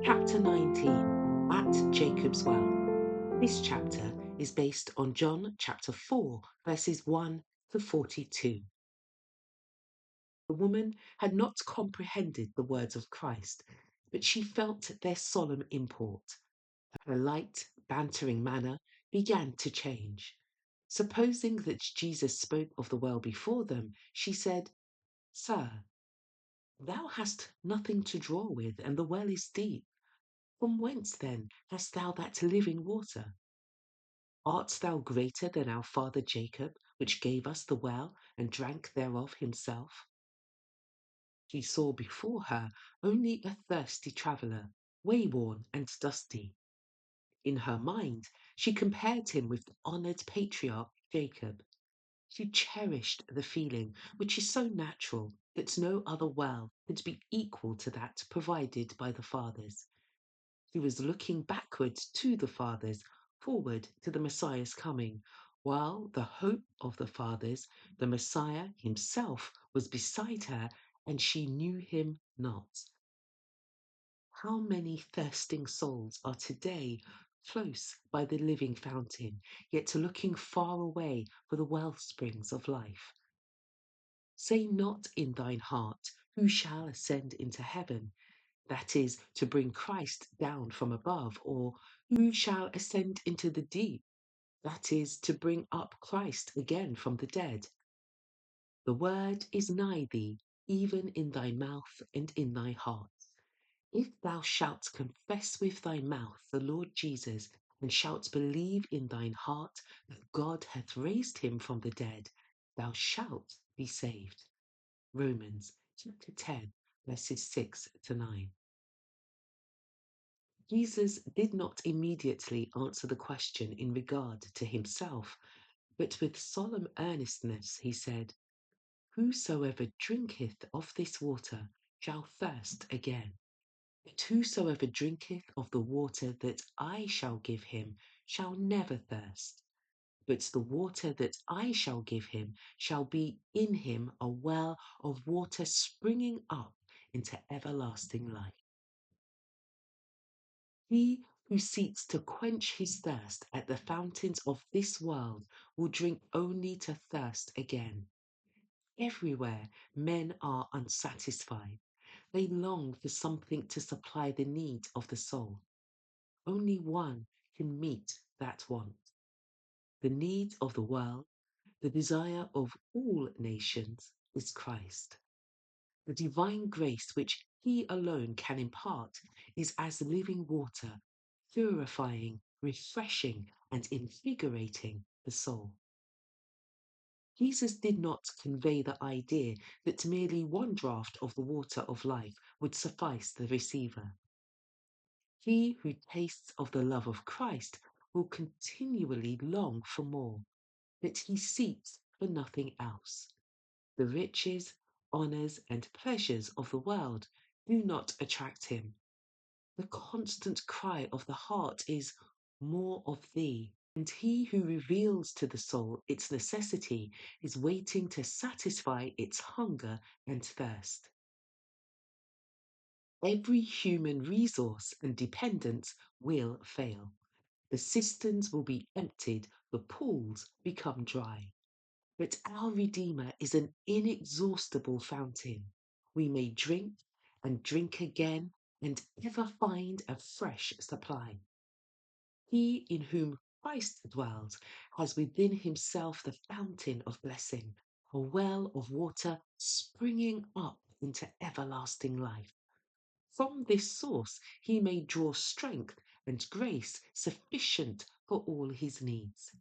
Chapter 19, At Jacob's Well. This chapter is based on John chapter 4, verses 1 to 42. The woman had not comprehended the words of Christ, but she felt their solemn import. Her light, bantering manner began to change. Supposing that Jesus spoke of the well before them, she said, "Sir, thou hast nothing to draw with, and the well is deep. From whence then hast thou that living water? Art thou greater than our father Jacob, which gave us the well, and drank thereof himself?" She saw before her only a thirsty traveller, wayworn and dusty. In her mind, she compared him with the honoured patriarch Jacob. She cherished the feeling, which is so natural, that no other well could be equal to that provided by the fathers. She was looking backwards to the fathers, forward to the Messiah's coming, while the hope of the fathers, the Messiah himself, was beside her, and she knew him not. How many thirsting souls are today close by the living fountain, yet looking far away for the well springs of life? Say not in thine heart, "Who shall ascend into heaven?" That is, to bring Christ down from above, or "Who shall ascend into the deep?" That is, to bring up Christ again from the dead. The word is nigh thee, even in thy mouth and in thy heart. If thou shalt confess with thy mouth the Lord Jesus, and shalt believe in thine heart that God hath raised him from the dead, thou shalt be saved. Romans chapter 10, verses 6 to 9. Jesus did not immediately answer the question in regard to himself, but with solemn earnestness he said, "Whosoever drinketh of this water shall thirst again. But whosoever drinketh of the water that I shall give him shall never thirst. But the water that I shall give him shall be in him a well of water springing up into everlasting life." He who seeks to quench his thirst at the fountains of this world will drink only to thirst again. Everywhere men are unsatisfied. They long for something to supply the need of the soul. Only one can meet that want. The need of the world, the desire of all nations, is Christ. The divine grace which he alone can impart is as living water, purifying, refreshing, and invigorating the soul. Jesus did not convey the idea that merely one draught of the water of life would suffice the receiver. He who tastes of the love of Christ will continually long for more, but he seeks for nothing else. The riches, honours, and pleasures of the world do not attract him. The constant cry of the heart is, "More of thee," and he who reveals to the soul its necessity is waiting to satisfy its hunger and thirst. Every human resource and dependence will fail. The cisterns will be emptied, the pools become dry. But our Redeemer is an inexhaustible fountain. We may drink and drink again and ever find a fresh supply. He in whom Christ dwells has within himself the fountain of blessing, a well of water springing up into everlasting life. From this source he may draw strength and grace sufficient for all his needs.